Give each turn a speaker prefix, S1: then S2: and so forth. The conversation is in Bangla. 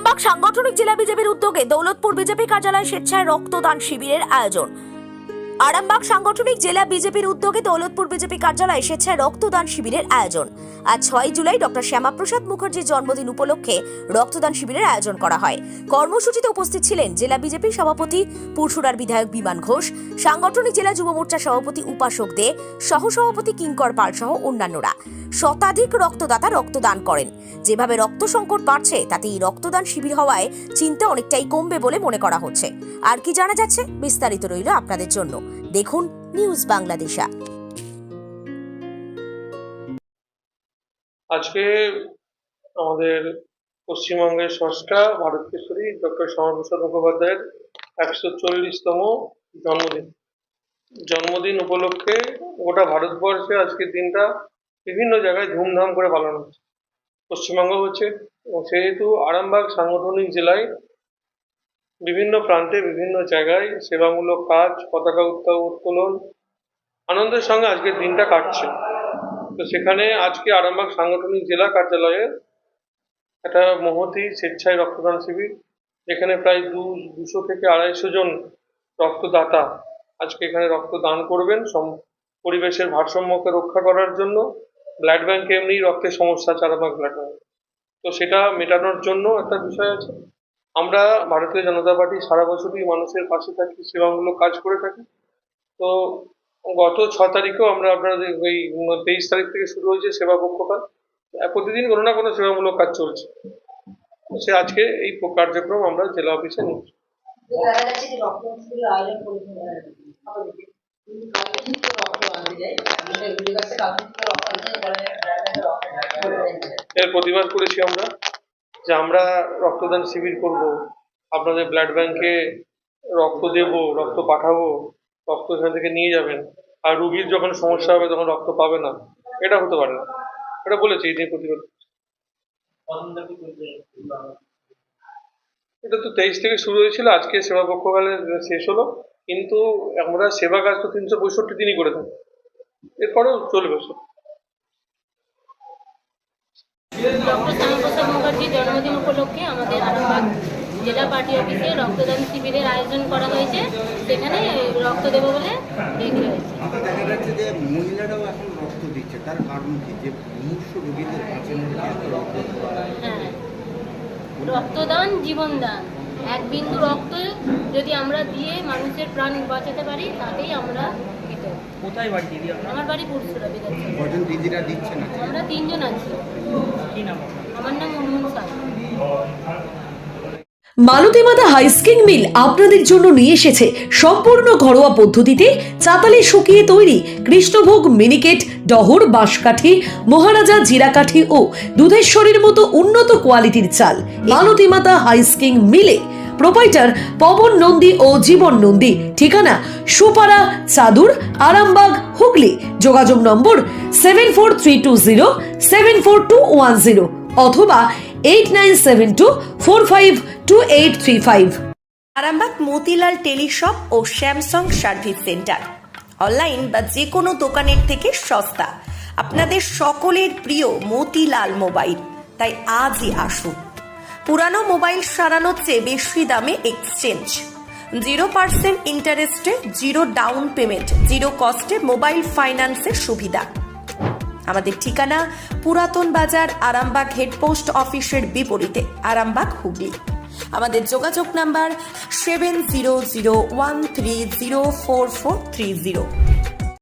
S1: আরামবাগ সাংগঠনিক জেলা বিজেপির উদ্যোগে দৌলতপুর বিজেপি কার্যালয়ে স্বেচ্ছায় রক্তদান শিবিরের আয়োজন। আরামবাগ সাংগঠনিক জেলা বিজেপির উদ্যোগে দৌলতপুর বিজেপি কার্যালয়ে স্বেচ্ছায় রক্তদান শিবিরের আয়োজন। আজ 6 জুলাই ডক্টর শ্যামাপ্রসাদ মুখার্জির জন্মদিন উপলক্ষে রক্তদান শিবিরের আয়োজন করা হয়। কর্মসূচিতে উপস্থিত ছিলেন জেলা বিজেপি সভাপতি পুরসুরার বিধায়ক বিমান ঘোষ, সাংগঠনিক জেলা যুব মোর্চা সভাপতি উপাসক দে, সহসভাপতি কিঙ্কর পাল সহ অন্যান্যরা। শতাধিক রক্তদাতা রক্তদান করেন। যেভাবে রক্ত সংকট বাড়ছে তাতে এই রক্তদান শিবির হওয়ায় চিন্তা অনেকটাই কমবে বলে মনে করা হচ্ছে। আর কি জানা যাচ্ছে বিস্তারিত রইল আপনাদের জন্য, দেখুন নিউজ বাংলাদেশা।
S2: আজকে আমাদের পশ্চিমবঙ্গের স্রষ্টা ভারত কেশরী ডক্টর শ্যামাপ্রসাদ মুখোপাধ্যায়ের 140তম জন্মদিন উপলক্ষে গোটা ভারতবর্ষে আজকের দিনটা বিভিন্ন জায়গায় ধুমধাম করে পালন হচ্ছে। পশ্চিমবঙ্গ হচ্ছে, সেহেতু আরামবাগ সাংগঠনিক জেলায় বিভিন্ন প্রান্তে বিভিন্ন জায়গায় সেবামূলক কাজ, পতাকা উত্তোলন, আনন্দের সঙ্গে আজকের দিনটা কাটছে। তো সেখানে আজকে আরামবাগ সাংগঠনিক জেলা কার্যালয়ে একটা মহতী স্বেচ্ছায় রক্তদান শিবির, যেখানে প্রায় 200 থেকে 250 জন রক্তদাতা আজকে এখানে রক্তদান করবেন পরিবেশের ভারসাম্যকে রক্ষা করার জন্য। ব্লাড ব্যাংকে এমনি রক্তের সমস্যা আছে আরামবাগ ব্লাড ব্যাংক, তো সেটা মেটানোর জন্য একটা বিষয় আছে। আমরা ভারতীয় জনতা পার্টি সারা বছরই মানুষের পাশে থাকি, সেবামূলক কাজ করে থাকি। তো গত 6 তারিখেও আমরা আপনাদের ওই 23 তারিখ থেকে শুরু হয়েছে সেবা পক্ষপাত, প্রতিদিন কোনো না কোনো সেবামূলক কাজ চলছে। সে আজকে এই কার্যক্রম আমরা জেলা অফিসে নিচ্ছি। এর প্রতিবাদ করেছি আমরা যে আমরা রক্তদান শিবির করব, আপনাদের ব্লাড ব্যাংকে রক্ত দেব, রক্ত পাঠাবো, রক্ত এখান থেকে নিয়ে যাবেন, আর রুগীর যখন সমস্যা হবে তখন রক্ত পাবে না, এটা হতে পারে না। এটা বলেছি, এই নিয়ে প্রতিবাদ। এটা তো 23 থেকে শুরু হয়েছিল, আজকে সেবা পক্ষকালে শেষ হলো, কিন্তু আমরা সেবা কাজ তো 365 দিনই করে থাকি, এরপরেও চলবে।
S3: ডক্টর শ্যামাপ্রসাদ মুখার্জির জন্মদিন উপলক্ষে আমাদের আরামবাগ জেলা পার্টি অফিসে রক্তদান শিবিরের আয়োজন করা হয়েছে। সেখানে রক্ত দেবো বলে রেডি হয়েছে।
S4: দেখা যাচ্ছে যে মহিলারাও এখন রক্ত দিচ্ছে, তার কারণ কি? যে মুমূর্ষ রোগীদের বাঁচানোর
S3: হ্যাঁ, রক্তদান জীবনদান। এক বিন্দু রক্ত যদি আমরা দিয়ে মানুষের প্রাণ বাঁচাতে পারি তাতেই আমরা কৃতজ্ঞ।
S5: কোথায় বাড়ি দিদি?
S3: আমার বাড়ি পুরসুরা বিধানসভা।
S4: কজন দিদিরা দিচ্ছেন?
S3: আমরা 3 জন আছি।
S5: কি নাম?
S3: আমার নাম মুনমুন সাহা।
S1: মালতীমাতা হাইস্কিং মিল আপনাদের জন্য নিয়ে এসেছে সম্পূর্ণ ঘরোয়া পদ্ধতিতে চাতালে শুকিয়ে তৈরি কৃষ্ণভোগ মিনিকেট, ডহর, বাঁশকাঠি, মহারাজা জিরাকাঠি ও দুধেশ্বরীর মতো উন্নত কোয়ালিটির চাল। মালতীমাতা হাইস্কিং মিলে প্রোপাইটার পবন নন্দী ও জীবন নন্দী। ঠিকানা সুপারা চাদুর, আরামবাগ, হুগলি। যোগাযোগ নম্বর 7432074210 অথবা 8972452835। আরামবাগ মতিলাল টেলিশপ ও স্যামসাং সার্ভিস সেন্টার অনলাইন বা যে কোনো দোকানের থেকে সস্তা। আপনাদের সকলের প্রিয় মতিলাল মোবাইল, তাই আজই আসুন। পুরানো মোবাইল সারানোর চেয়ে বেশি দামে এক্সচেঞ্জ, 0% ইন্টারেস্টে, 0 ডাউন পেমেন্ট, 0 কস্টে মোবাইল ফাইন্যান্সের সুবিধা। আমাদের ঠিকানা পুরাতন বাজার, আরামবাগ হেডপোস্ট অফিসের বিপরীতে, আরামবাগ, হুগলি। আমাদের যোগাযোগ নাম্বার 7001304430।